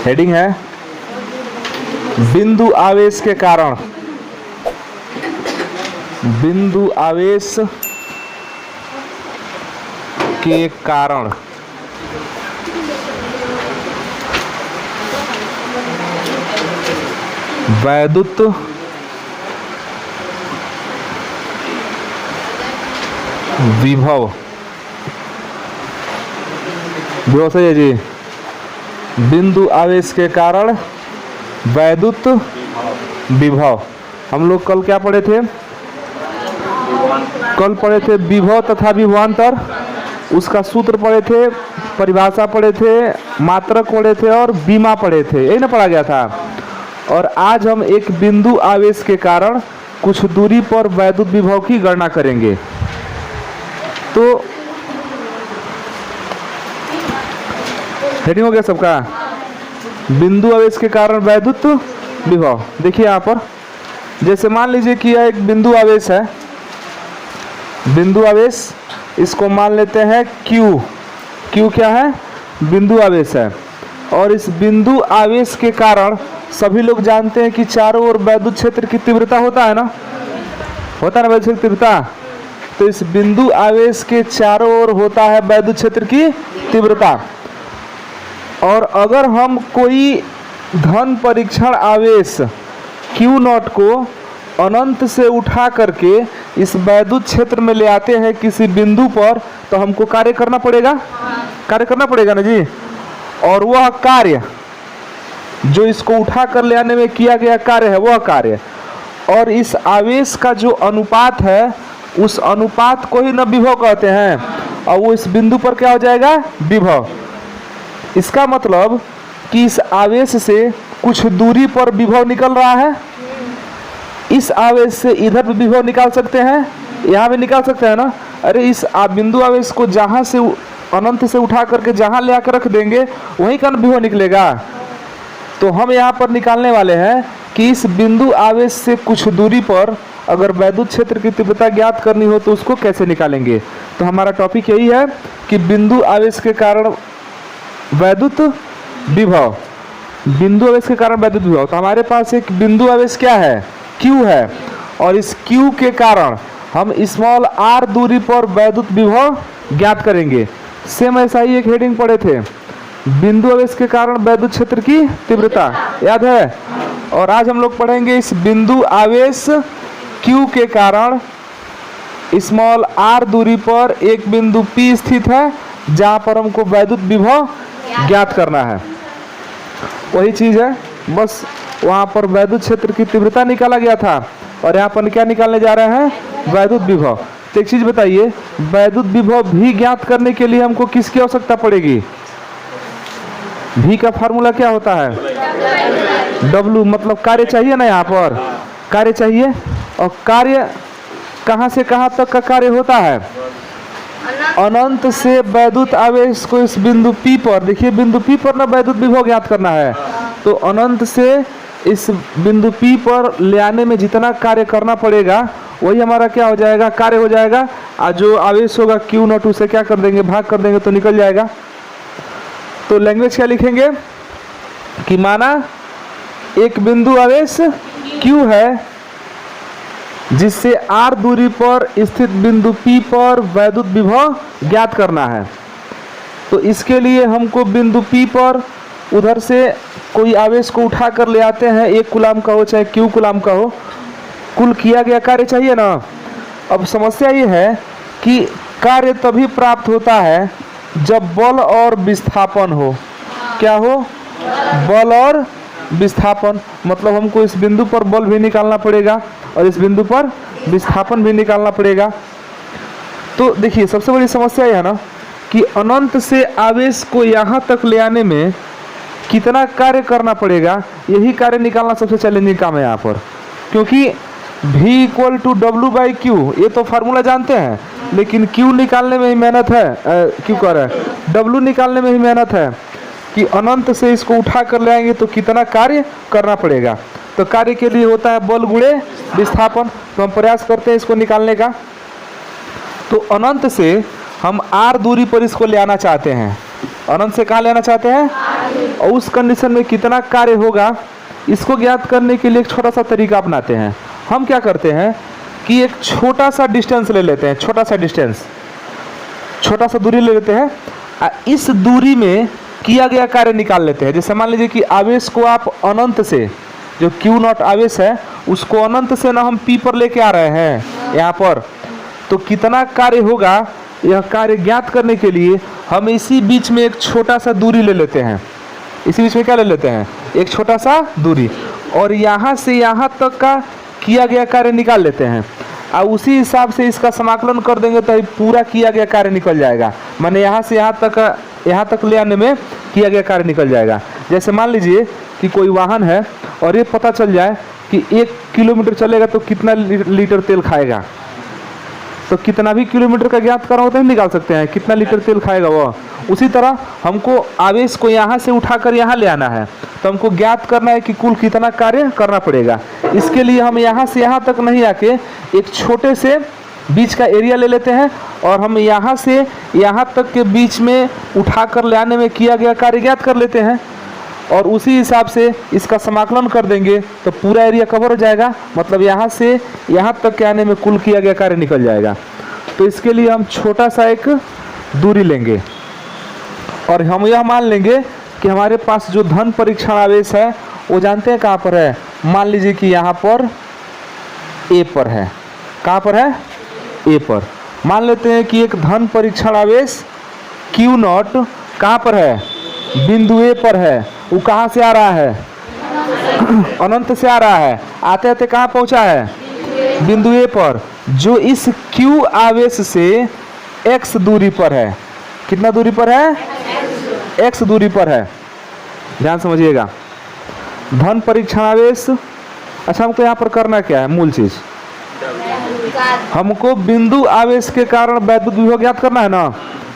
Heading है बिंदु आवेश के कारण। बिंदु आवेश के कारण वैद्युत विभव सही है जी। बिंदु आवेश के कारण वैद्युत विभव। हम लोग कल क्या पढ़े थे? कल पढ़े थे विभव तथा विभवांतर, उसका सूत्र पढ़े थे, परिभाषा पढ़े थे, मात्रक पढ़े थे और बीमा पढ़े थे, यही ना पढ़ा गया था। और आज हम एक बिंदु आवेश के कारण कुछ दूरी पर वैद्युत विभव की गणना करेंगे। तो हेडिंग हो गया सबका? बिंदु आवेश के कारण वैद्युत विभव। देखिए यहाँ पर, जैसे मान लीजिए कि यह एक बिंदु आवेश है, बिंदु आवेश, इसको मान लेते हैं Q। Q क्या है? बिंदु आवेश है। और इस बिंदु आवेश के कारण सभी लोग जानते हैं कि चारों ओर वैद्युत क्षेत्र की तीव्रता होता है ना, होता है ना वैद्युत तीव्रता। तो इस बिंदु आवेश के चारों ओर होता है वैद्युत क्षेत्र की तीव्रता। और अगर हम कोई धन परीक्षण आवेश Q0 को अनंत से उठा करके इस वैद्युत क्षेत्र में ले आते हैं किसी बिंदु पर, तो हमको कार्य करना पड़ेगा, कार्य करना पड़ेगा ना जी। और वह कार्य जो इसको उठा कर ले आने में किया गया कार्य है, वह कार्य और इस आवेश का जो अनुपात है, उस अनुपात को ही न विभव कहते हैं। और वो इस बिंदु पर क्या हो जाएगा? विभव। इसका मतलब कि इस आवेश से कुछ दूरी पर विभव निकल रहा है। इस आवेश से इधर भी विभव निकाल सकते हैं, यहाँ भी निकाल सकते हैं ना। अरे इस बिंदु आवेश को जहाँ से अनंत से उठा करके जहाँ ले आकर रख देंगे, वहीं का विभव निकलेगा। तो हम यहाँ पर निकालने वाले हैं कि इस बिंदु आवेश से कुछ दूरी पर अगर वैद्युत क्षेत्र की तीव्रता ज्ञात करनी हो तो उसको कैसे निकालेंगे। तो हमारा टॉपिक यही है कि बिंदु आवेश के कारण वैद्युत विभव। बिंदु आवेश के कारण वैद्युत विभव। तो हमारे पास एक बिंदु आवेश क्या है? Q है। और इस Q के कारण हम स्मॉल r दूरी पर वैद्युत विभव ज्ञात करेंगे। सेम ऐसा ही एक हेडिंग पढ़े थे, बिंदु आवेश के कारण वैद्युत क्षेत्र की तीव्रता, याद है? और आज हम लोग पढ़ेंगे इस बिंदु आवेश Q के कारण स्मॉल r दूरी पर एक बिंदु P स्थित है, जहां पर हमको वैद्युत विभव ज्ञात करना है। वही चीज है, बस वहां पर वैद्युत क्षेत्र की तीव्रता निकाला गया था और यहाँ पर क्या निकालने जा रहे हैं? वैद्युत विभव। तो एक चीज बताइए, वैद्युत विभव भी ज्ञात करने के लिए हमको किसकी आवश्यकता पड़ेगी? भी का फार्मूला क्या होता है? W, मतलब कार्य चाहिए ना, यहाँ पर कार्य चाहिए। और कार्य कहाँ से कहाँ तक का कार्य होता है? अनंत से वैद्युत आवेश को इस बिंदु P पर, देखिए बिंदु P पर ना वैद्युत विभव ज्ञात करना है। तो अनंत से इस बिंदु P पर ले आने में जितना कार्य करना पड़ेगा, वही हमारा क्या हो जाएगा? कार्य हो जाएगा। और जो आवेश होगा Q0, उसे क्या कर देंगे? भाग कर देंगे तो निकल जाएगा। तो लैंग्वेज क्या लिखेंगे कि माना एक बिंदु आवेश Q है जिससे r दूरी पर स्थित बिंदु P पर वैद्युत विभव ज्ञात करना है। तो इसके लिए हमको बिंदु P पर उधर से कोई आवेश को उठा कर ले आते हैं, 1 कूलम का हो चाहे Q कूलम का हो, कुल किया गया कार्य चाहिए ना। अब समस्या ये है कि कार्य तभी प्राप्त होता है जब बल और विस्थापन हो। क्या हो? बल और विस्थापन। मतलब हमको इस बिंदु पर बल भी निकालना पड़ेगा और इस बिंदु पर विस्थापन भी निकालना पड़ेगा। तो देखिए सबसे बड़ी समस्या यह है ना कि अनंत से आवेश को यहाँ तक ले आने में कितना कार्य करना पड़ेगा, यही कार्य निकालना सबसे चैलेंजिंग काम है यहाँ पर। क्योंकि V = W/Q, ये तो फार्मूला जानते हैं, लेकिन Q निकालने में ही मेहनत है, क्यों कर रहे हैं, W निकालने में ही मेहनत है कि अनंत से इसको उठा कर ले आएंगे तो कितना कार्य करना पड़ेगा। तो कार्य के लिए होता है बल गुणे विस्थापन। तो हम प्रयास करते हैं इसको निकालने का। तो अनंत से हम r दूरी पर इसको ले आना चाहते हैं। अनंत से कहाँ ले आना चाहते हैं? और उस कंडीशन में कितना कार्य होगा, इसको ज्ञात करने के लिए एक छोटा सा तरीका अपनाते हैं। हम क्या करते हैं कि एक छोटा सा डिस्टेंस ले लेते हैं, छोटा सा दूरी ले लेते हैं, इस दूरी में किया गया कार्य निकाल लेते हैं। जैसे मान लीजिए कि आवेश को आप अनंत से, जो Q0 आवेश है उसको अनंत से ना हम P पर लेके आ रहे हैं यहाँ पर, तो कितना कार्य होगा, यह कार्य ज्ञात करने के लिए हम इसी बीच में एक छोटा सा दूरी ले लेते हैं। इसी बीच में क्या ले लेते हैं, एक छोटा सा दूरी, और यहाँ से यहाँ तक का किया गया कार्य निकाल लेते हैं, और उसी हिसाब से इसका समाकलन कर देंगे तो पूरा किया गया कार्य निकल जाएगा। माने यहाँ से यहाँ तक ले आने में किया गया कार्य निकल जाएगा। जैसे मान लीजिए कि कोई वाहन है और ये पता चल जाए कि 1 किलोमीटर चलेगा तो कितना लीटर तेल खाएगा, तो कितना भी किलोमीटर का ज्ञात करना होता है निकाल सकते हैं कितना लीटर तेल खाएगा वो। उसी तरह हमको आवेश को यहाँ से उठाकर यहाँ ले आना है, तो हमको ज्ञात करना है कि कुल कितना कार्य करना पड़ेगा। इसके लिए हम यहाँ से यहाँ तक नहीं आके एक छोटे से बीच का एरिया ले लेते हैं, और हम यहाँ से यहाँ तक के बीच में उठाकर ले आने में किया गया कार्य ज्ञात कर लेते हैं, और उसी हिसाब से इसका समाकलन कर देंगे तो पूरा एरिया कवर हो जाएगा। मतलब यहाँ से यहाँ तक के आने में कुल किया गया कार्य निकल जाएगा। तो इसके लिए हम छोटा सा एक दूरी लेंगे, और हम यह मान लेंगे कि हमारे पास जो धन परीक्षण आवेश है वो जानते हैं कहाँ पर है। मान लीजिए कि यहाँ पर ए पर है, कहाँ पर है, ए पर। मान लेते हैं कि एक धन परीक्षण आवेश Q0 कहाँ पर है, बिंदु ए पर है। वो कहाँ से आ रहा है, अनंत से आ रहा है, आते आते कहाँ पहुँचा है, बिंदु ए पर, जो इस Q आवेश से x दूरी पर है। कितना दूरी पर है, x दूरी पर है। ध्यान समझिएगा, धन परीक्षण आवेश। अच्छा, हमको यहाँ पर करना क्या है, मूल चीज हमको बिंदु आवेश के कारण वैद्युत विभव ज्ञात करना है ना।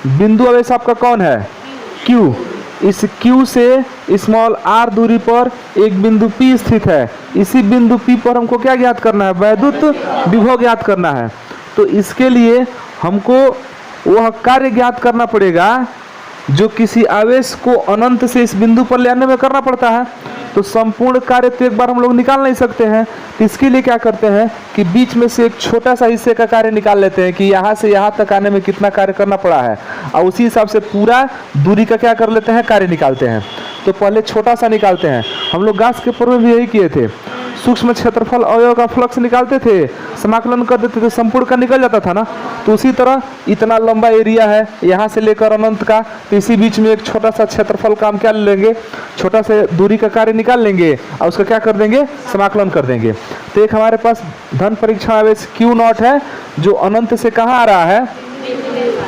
बिंदु आवेश आपका कौन है, Q। इस Q से स्मॉल r दूरी पर एक बिंदु P स्थित है। इसी बिंदु P पर हमको क्या ज्ञात करना है, वैद्युत विभव ज्ञात करना है। तो इसके लिए हमको वह कार्य ज्ञात करना पड़ेगा जो किसी आवेश को अनंत से इस बिंदु पर ले आने में करना पड़ता है। तो संपूर्ण कार्य तो एक बार हम लोग निकाल नहीं सकते हैं, तो इसके लिए क्या करते हैं कि बीच में से एक छोटा सा हिस्से का कार्य निकाल लेते हैं कि यहाँ से यहाँ तक आने में कितना कार्य करना पड़ा है, और उसी हिसाब से पूरा दूरी का क्या कर लेते हैं, कार्य निकालते हैं। तो पहले छोटा सा निकालते हैं। हम लोग गास के पूर्व में भी यही किए थे, सूक्ष्म क्षेत्रफल अवयव का फ्लक्स निकालते थे, समाकलन कर देते थे, संपूर्ण का निकल जाता था ना। तो उसी तरह इतना लंबा एरिया है यहाँ से लेकर अनंत का, तो इसी बीच में एक छोटा सा क्षेत्रफल का हम क्या लेंगे, छोटा से दूरी का कार्य निकाल लेंगे और उसका क्या कर देंगे, समाकलन कर देंगे। तो एक हमारे पास धन परीक्षण आवेश Q0 है जो अनंत से कहाँ आ रहा है,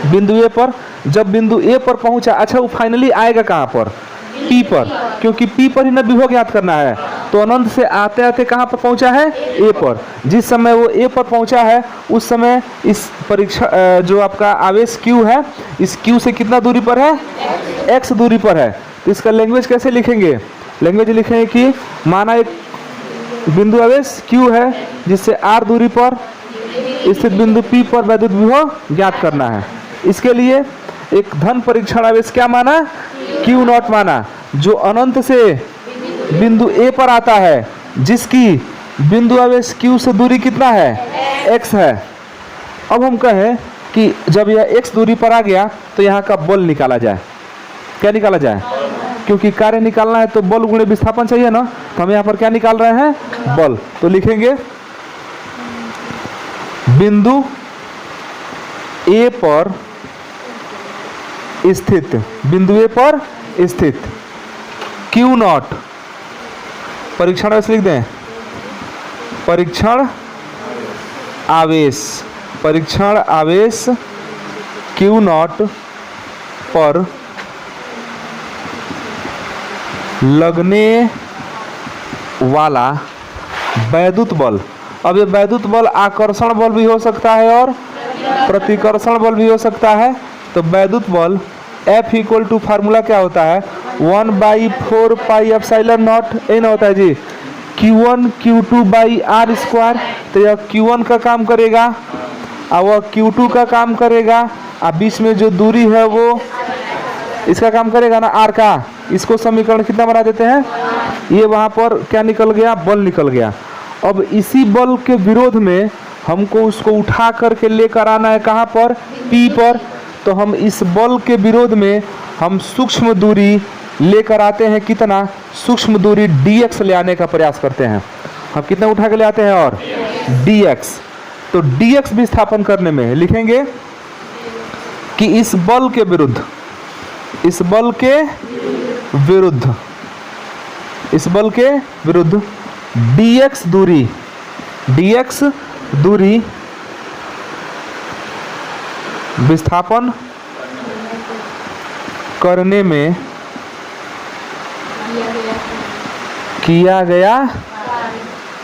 बिंदु ए पर। जब बिंदु ए पर पहुंचा, अच्छा वो फाइनली आएगा कहाँ पर, P पर, क्योंकि P पर ही ना विभव ज्ञात करना है। तो अनंत से आते आते कहाँ पर पहुंचा है, A पर। जिस समय वो A पर पहुंचा है उस समय इस परीक्षा जो आपका आवेश Q है, इस Q से कितना दूरी पर है, x दूरी पर है। तो इसका लैंग्वेज कैसे लिखेंगे, लैंग्वेज लिखेंगे कि माना एक बिंदु आवेश Q है जिससे r दूरी पर स्थित बिंदु P पर वैद्युत विभव ज्ञात करना है। इसके लिए एक धन परीक्षण आवेश क्या माना, Q0 माना, जो अनंत से बिंदु A पर आता है, जिसकी बिंदु आवेश Q से दूरी कितना है, x है। अब हम कहें कि जब यह x दूरी पर आ गया तो यहाँ का बल निकाला जाए। क्या निकाला जाए, क्योंकि कार्य निकालना है तो बल गुणे विस्थापन चाहिए ना। तो हम यहाँ पर क्या निकाल रहे हैं, बल। तो लिखेंगे बिंदु A पर स्थित, बिंदु ए पर स्थित Q0 परीक्षण आवेश लिख दें, परीक्षण आवेश Q0 पर लगने वाला वैद्युत बल। अब ये वैद्युत बल आकर्षण बल भी हो सकता है और प्रतिकर्षण बल भी हो सकता है। तो वैद्युत बल F इक्वल टू फार्मूला क्या होता है, 1/4 पाई एप्सिलॉन नॉट ए ना होता है जी, Q1 Q2 by are square. तो यह Q1 का काम करेगा और वह Q2 का काम करेगा, और बीच में जो दूरी है वो इसका काम करेगा ना आर का। इसको समीकरण कितना बना देते हैं, ये वहां पर क्या निकल गया, बल निकल गया। अब इसी बल के विरोध में हमको उसको उठा करके लेकर आना है कहाँ पर, P पर। तो हम इस बल के विरोध में हम सूक्ष्म दूरी लेकर आते हैं, कितना, सूक्ष्म दूरी dx ले आने का प्रयास करते हैं। हम कितना उठा के ले आते हैं, और dx। तो dx विस्थापन करने में लिखेंगे कि इस बल के विरुद्ध, इस बल के विरुद्ध, इस बल के विरुद्ध dx दूरी, dx दूरी विस्थापन करने में किया गया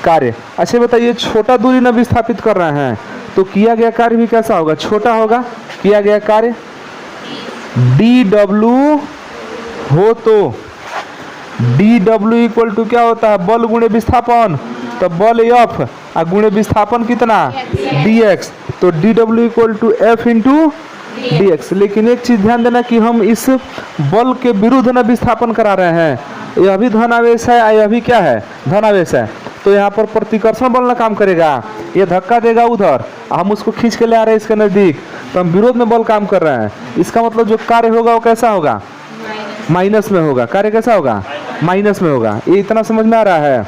कार्य। अच्छा बताइए, छोटा दूरी न विस्थापित कर रहे हैं तो किया गया कार्य भी कैसा होगा, छोटा होगा। किया गया कार्य dw हो तो dw इक्वल टू क्या होता है, बल गुणे विस्थापन। तो बल F और गुणे विस्थापन कितना, dx। तो dw equal to F into dx। लेकिन एक चीज ध्यान देना कि हम इस बल के विरुद्ध न विस्थापन करा रहे हैं। यह भी धनावेश है, यह भी क्या है, धनावेश है। तो यहाँ पर प्रतिकर्षण बल ना काम करेगा, ये धक्का देगा उधर, हम उसको खींच के ले आ रहे हैं इसके नजदीक, तो हम विरोध में बल काम कर रहे हैं। इसका मतलब जो कार्य होगा वो कैसा होगा, माइनस में होगा। कार्य कैसा होगा, माइनस में होगा। ये इतना समझ में आ रहा है।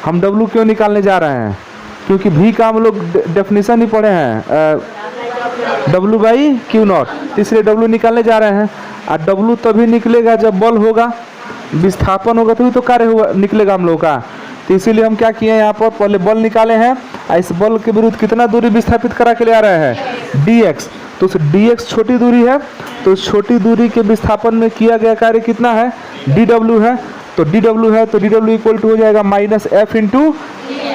हम W क्यों निकालने जा रहे हैं, क्योंकि V का हम लोग डेफिनेशन ही पढ़े हैं, W बाई क्यू नॉट, इसलिए W निकालने जा रहे हैं। और W तभी निकलेगा जब बल होगा, विस्थापन होगा तभी तो कार्य हुआ निकलेगा हम लोग का। तो इसीलिए हम क्या किए, यहाँ पर पहले बल निकाले हैं, इस बल के विरुद्ध कितना दूरी विस्थापित करा के ले आ रहे हैं, dx। तो उस dx छोटी दूरी है, तो छोटी दूरी के विस्थापन में किया गया कार्य कितना है, dw है। तो dw है तो dw इक्वल टू हो जाएगा माइनस F इंटू,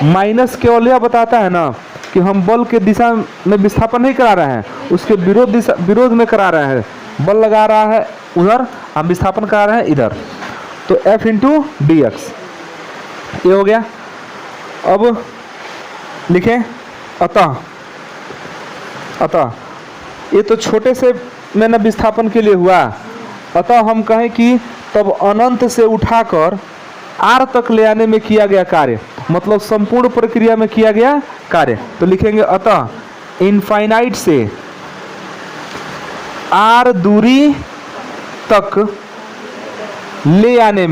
माइनस केवल यह बताता है ना कि हम बल के दिशा में विस्थापन नहीं करा रहे हैं, उसके विरोध में करा रहे हैं। बल लगा रहा है उधर, हम विस्थापन करा रहे हैं इधर। तो F इंटू dx ये हो गया। अब लिखें अतः, अतः ये तो छोटे से मैंने विस्थापन के लिए हुआ। अतः हम कहें कि तब अनंत से उठाकर R तक ले आने में किया गया कार्य, मतलब संपूर्ण प्रक्रिया में किया गया कार्य। तो लिखेंगे अतः इनफाइनाइट से R दूरी तक ले आने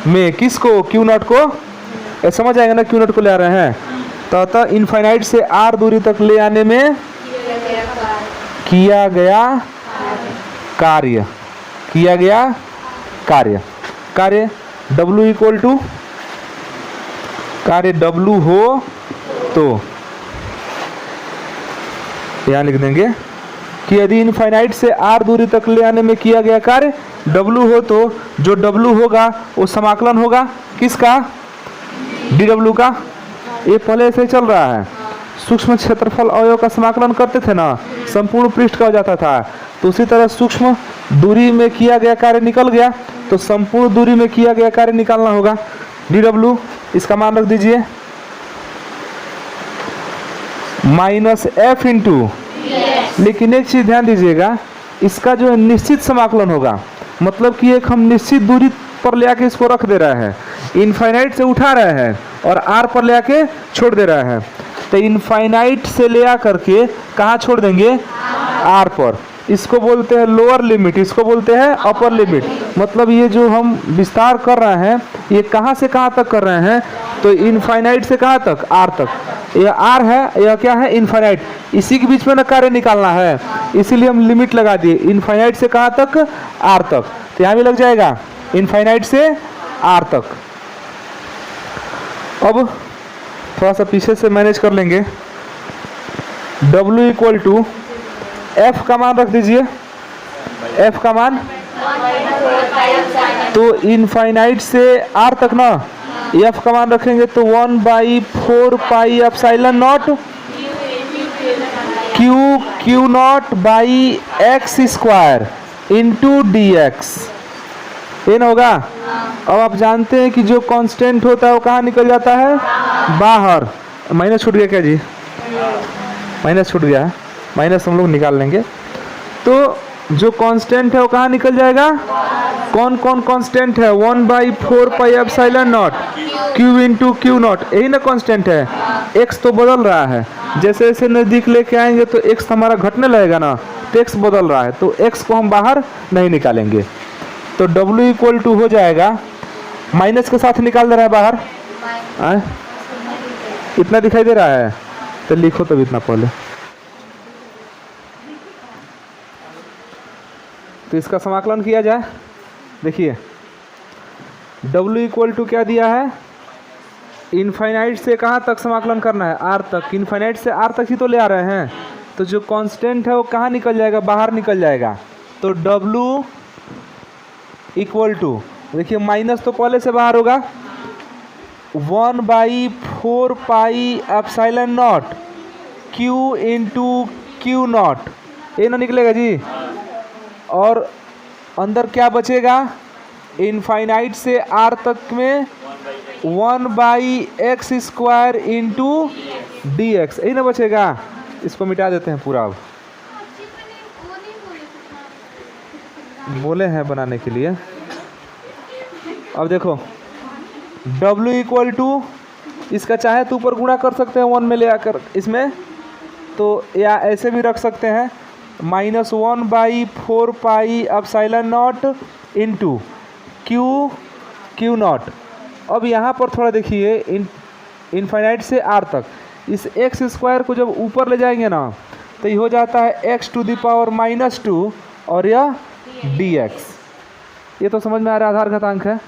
में किसको, क्यू नॉट को, समझ आएगा ना, क्यू नॉट को ले आ रहे हैं। तो अतः इनफाइनाइट से R दूरी तक ले आने में किया गया कार्य, किया गया कार्य, कार्य W इक्वल टू, कार्य W हो तो यहां लिख देंगे कि यदि इनफाइनाइट से R दूरी तक ले आने में किया गया कार्य W हो तो जो W होगा वो समाकलन होगा किसका, dw का। ये पहले से चल रहा है, सूक्ष्म क्षेत्रफल अवयव का समाकलन करते थे ना, संपूर्ण पृष्ठ का हो जाता था। तो उसी तरह सूक्ष्म दूरी में किया गया कार्य निकल गया, तो संपूर्ण दूरी में किया गया कार्य निकालना होगा dw। इसका मान रख दीजिए माइनस F इंटू, लेकिन एक चीज ध्यान दीजिएगा, इसका जो है निश्चित समाकलन होगा, मतलब कि एक हम निश्चित दूरी पर ले आके इसको रख दे रहे हैं, इनफाइनाइट से उठा रहे हैं और R पर ले आके छोड़ दे रहे हैं। तो इनफाइनाइट से ले आ करके कहाँ छोड़ देंगे, R पर। इसको बोलते हैं लोअर लिमिट, इसको बोलते हैं अपर लिमिट। मतलब ये जो हम विस्तार कर रहे हैं ये कहाँ से कहाँ तक कर रहे हैं, तो इनफाइनाइट से कहाँ तक, R तक। यह R है, यह क्या है, इनफाइनाइट। इसी के बीच में ना कार्य निकालना है, इसीलिए हम लिमिट लगा दिए इनफाइनाइट से कहाँ तक, R तक। तो यहाँ भी लग जाएगा इनफाइनाइट से R तक। अब थोड़ा सा पीछे से मैनेज कर लेंगे। W इक्वल टू F का मान रख दीजिए, F का मान, तो इनफाइनाइट से R तक ना F का मान रखेंगे तो 1/4 pi epsilon not Q not by x square into dx, ये ना होगा। अब आप जानते हैं कि जो कांस्टेंट होता है वो कहाँ निकल जाता है, बाहर। माइनस छूट गया क्या जी, माइनस छूट गया है, माइनस हम लोग निकाल लेंगे। तो जो कांस्टेंट है वो कहाँ निकल जाएगा? कौन कौन कांस्टेंट है? 1/4 pi epsilon not Q into Q not, यही ना कांस्टेंट है। एक्स तो बदल रहा है, जैसे जैसे नज़दीक लेके आएंगे तो एक्स हमारा घटने लगेगा ना, तो एक्स बदल रहा है, तो एक्स को हम बाहर नहीं निकालेंगे। तो W इक्वल टू हो जाएगा, माइनस के साथ निकाल दे रहा है बाहर, इतना दिखाई दे रहा है, तो लिखो तब इतना पहले। तो इसका समाकलन किया जाए। देखिए W इक्वल टू क्या दिया है? इनफाइनाइट से कहाँ तक समाकलन करना है? R तक। इनफाइनाइट से R तक ही तो ले आ रहे हैं, तो जो कांस्टेंट है वो कहाँ निकल जाएगा? बाहर निकल जाएगा। तो W इक्वल टू, देखिए माइनस तो पहले से बाहर होगा, 1/4 pi epsilon naught Q into Q not, ये ना निकलेगा जी। और अंदर क्या बचेगा? इनफाइनाइट से R तक में 1/x² इंटू dx, यही ना बचेगा। इसको मिटा देते हैं पूरा, अब बोले हैं बनाने के लिए। अब देखो W इक्वल टू, इसका चाहे तो ऊपर गुणा कर सकते हैं 1 में ले आकर इसमें, तो या ऐसे भी रख सकते हैं, -1/4 pi epsilon not into Q naught. अब यहाँ पर थोड़ा देखिए, इनफाइनाइट से R तक इस x² को जब ऊपर ले जाएंगे ना, तो ये हो जाता है x⁻⁻2 और यह dx। ये तो समझ में आ रहा है, आधार घातांक है।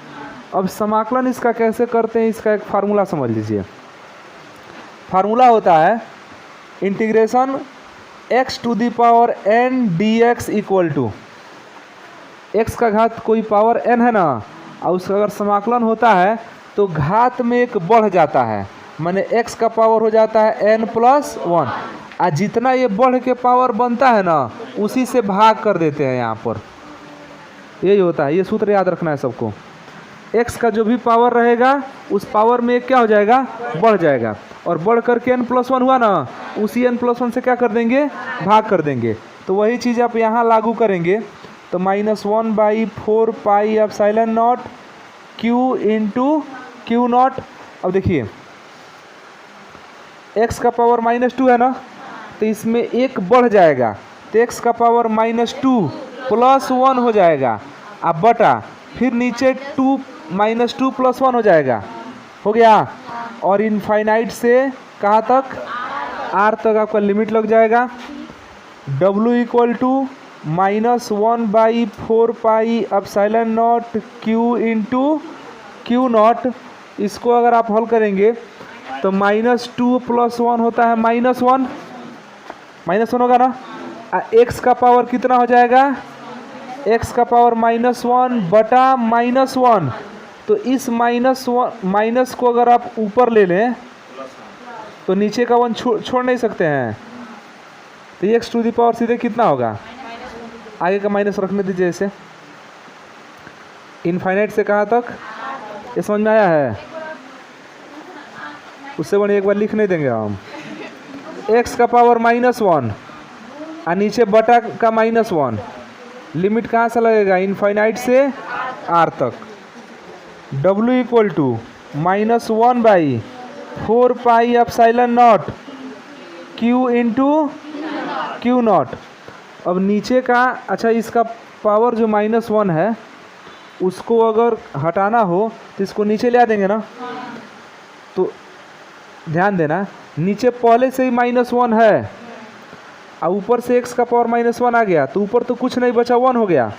अब समाकलन इसका कैसे करते हैं, इसका एक फार्मूला समझ लीजिए। फार्मूला होता है integration x⁻n dx equal to, x का घात कोई पावर n है ना, और उसका अगर समाकलन होता है तो घात में एक बढ़ जाता है, माने x का पावर हो जाता है n + 1, और जितना ये बढ़ के पावर बनता है ना, उसी से भाग कर देते हैं यहाँ पर। यही होता है, ये सूत्र याद रखना है सबको। x का जो भी पावर रहेगा उस पावर में क्या हो जाएगा? बढ़ जाएगा, और बढ़ करके n + 1 हुआ ना, उसी n + 1 से क्या कर देंगे? भाग कर देंगे। तो वही चीज़ आप यहाँ लागू करेंगे, तो -1/4 pi epsilon naught Q into Q naught. अब देखिए x का पावर -2 है ना, तो इसमें एक बढ़ जाएगा, तो x का पावर -2 + 1 हो जाएगा, अब बटा फिर नीचे 2 + 1 हो जाएगा, हो गया। और इनफाइनाइट से कहाँ तक? R तक आपका लिमिट लग जाएगा। W equal to -1/4 pi epsilon naught Q into Q naught. इसको अगर आप हल करेंगे तो -2 + 1 होता है -1, -1 होगा ना। x का पावर कितना हो जाएगा? x का पावर -1 बटा -1, तो इस माइनस को अगर आप ऊपर ले लें तो नीचे का 1 छोड़ नहीं सकते हैं, तो x⁻⁻ सीधे कितना होगा? आगे का माइनस रखने दीजिए इसे। इनफाइनाइट से कहाँ तक, ये समझ में आया है? उससे बढ़िया एक बार लिख नहीं देंगे हम। x का पावर -1 और नीचे बटा का -1, लिमिट कहाँ से लगेगा? इनफाइनाइट से R तक। W equal to -1/4 pi epsilon naught Q into Q naught. अब नीचे का, अच्छा इसका पावर जो -1 है उसको अगर हटाना हो तो इसको नीचे ले आ देंगे ना, तो ध्यान देना नीचे पहले से ही -1 है और ऊपर से x का पावर -1 आ गया, तो ऊपर तो कुछ नहीं बचा, 1 हो गया,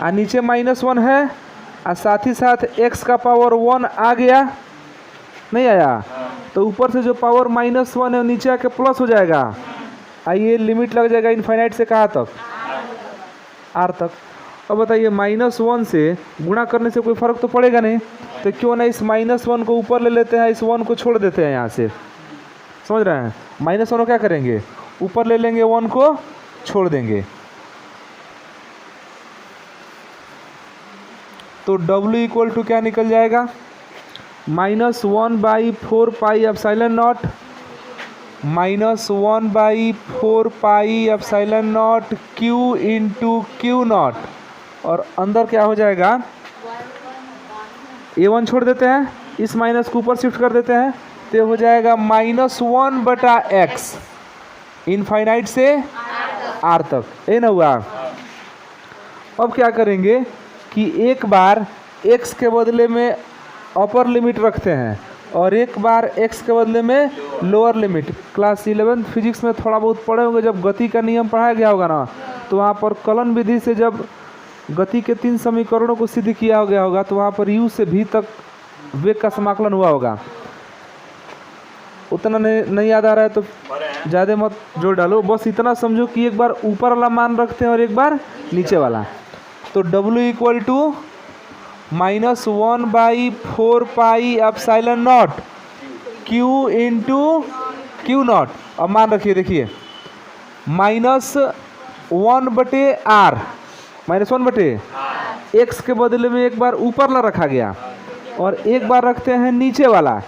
और नीचे -1 है और साथ ही साथ x का पावर 1 आ गया, नहीं आया, तो ऊपर से जो पावर -1 है नीचे आके प्लस हो जाएगा। आइए लिमिट लग जाएगा इनफाइनाइट से कहाँ तक? R तक। अब बताइए -1 से गुणा करने से कोई फ़र्क तो पड़ेगा नहीं, तो क्यों ना इस -1 को ऊपर ले लेते हैं, इस 1 को छोड़ देते हैं यहाँ से। समझ रहे हैं? -1 को क्या करेंगे? ऊपर ले लेंगे, 1 को छोड़ देंगे। तो W इक्वल टू क्या निकल जाएगा? -1/4 pi epsilon naught -1/4πε0 Q into Q0, और अंदर क्या हो जाएगा, A1 छोड़ देते हैं, इस माइनस को ऊपर शिफ्ट कर देते हैं, तो हो जाएगा -1/x इनफाइनाइट से r तक, ये ना हुआ। अब क्या करेंगे कि एक बार x के बदले में अपर लिमिट रखते हैं और एक बार x के बदले में लोअर लिमिट। क्लास 11 फिजिक्स में थोड़ा बहुत पढ़े होंगे, जब गति का नियम पढ़ाया गया होगा ना, तो वहाँ पर कलन विधि से जब गति के 3 समीकरणों को सिद्ध किया गया होगा, तो वहाँ पर u से v तक वेग का समाकलन हुआ होगा। उतना नहीं याद आ रहा है तो ज़्यादा मत जोड़ डालो, बस इतना समझो कि एक बार ऊपर वाला मान रखते हैं और एक बार नीचे वाला। तो W equal to -1/4πε0 Q into Q0। अब मान रखिए, देखिए -1/r, -1/x के बदले में एक बार ऊपर ला रखा गया और एक बार रखते हैं नीचे वाला।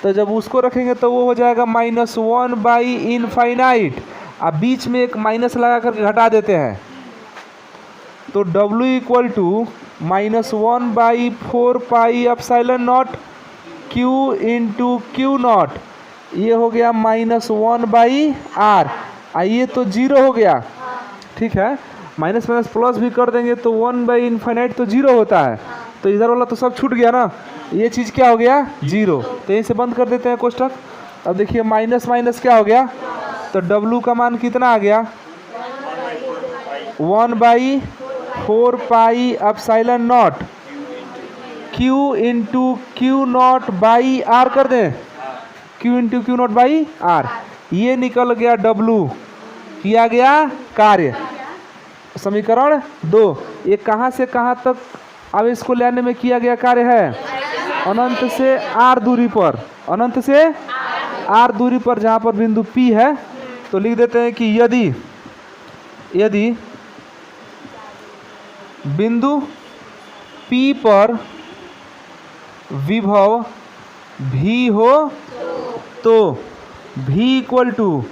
तो जब उसको रखेंगे तो वो हो जाएगा -1/∞, अब बीच में एक माइनस लगा करके घटा देते हैं। तो W equal to -1/4πε0 Q into Q0, ये हो गया -1/r। आइए तो 0 हो गया, ठीक है, माइनस माइनस प्लस भी कर देंगे तो 1/∞ तो 0 होता है, तो इधर वाला तो सब छूट गया ना, ये चीज़ क्या हो गया 0। तो यहीं से बंद कर देते हैं कोष्टक। अब देखिए माइनस माइनस क्या हो गया, तो W का मान कितना आ गया 1/4πε0 Q इंटू Q0/r कर दें, Q इंटू Q0/r, ये निकल गया W, किया गया कार्य। समीकरण 2, ये कहाँ से कहाँ तक आवेश को लेने में किया गया कार्य है, अनंत से r दूरी पर, अनंत से r दूरी पर जहाँ पर बिंदु P है। तो लिख देते हैं कि यदि बिंदु P पर विभव V हो तो V इक्वल टू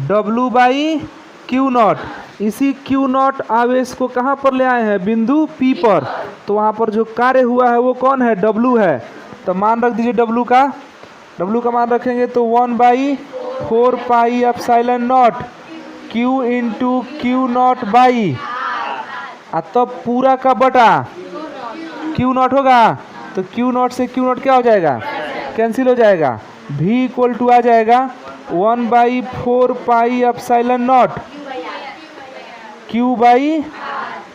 W/Q0। इसी Q0 आवेश को कहाँ पर ले आए हैं, बिंदु P पर, तो वहाँ पर जो कार्य हुआ है वो कौन है, W है। तो मान रख दीजिए W का मान रखेंगे तो 1/4πε0 Q इंटू Q0/, तब पूरा का बटा Q0 होगा, तो Q0 से Q0 क्या हो जाएगा, कैंसिल हो जाएगा। V इक्वल टू आ जाएगा 1/4πε0 Q/,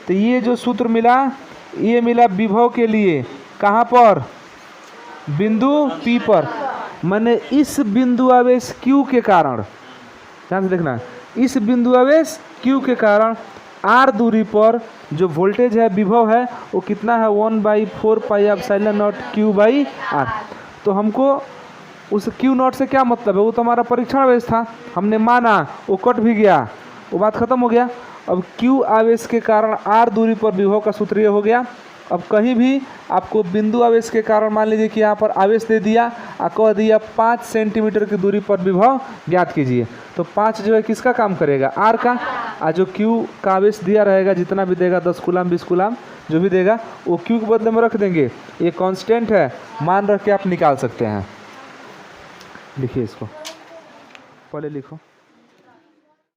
तो ये जो सूत्र मिला, ये मिला विभव के लिए, कहाँ पर, बिंदु P पर। मैंने इस बिंदु आवेश Q के कारण, ध्यान से देखना, इस बिंदु आवेश Q के कारण r दूरी पर जो वोल्टेज है, विभव है, वो कितना है 1/4πε0 Q/r। तो हमको उस Q0 से क्या मतलब है, वो तो हमारा परीक्षण आवेश था, हमने माना, वो कट भी गया, वो बात खत्म हो गया। अब Q आवेश के कारण r दूरी पर विभव का सूत्र ये हो गया। अब कहीं भी आपको बिंदु आवेश के कारण, मान लीजिए कि यहाँ पर आवेश दे दिया और कह दिया 5 सेंटीमीटर की दूरी पर विभव ज्ञात कीजिए, तो 5 जो है किसका काम करेगा, r का, और जो Q का आवेश दिया रहेगा, जितना भी देगा 10 कूलम 20 कूलम जो भी देगा, वो Q के बदले में रख देंगे, ये कांस्टेंट है, मान रख के आप निकाल सकते हैं। लिखिए इसको, पहले लिखो।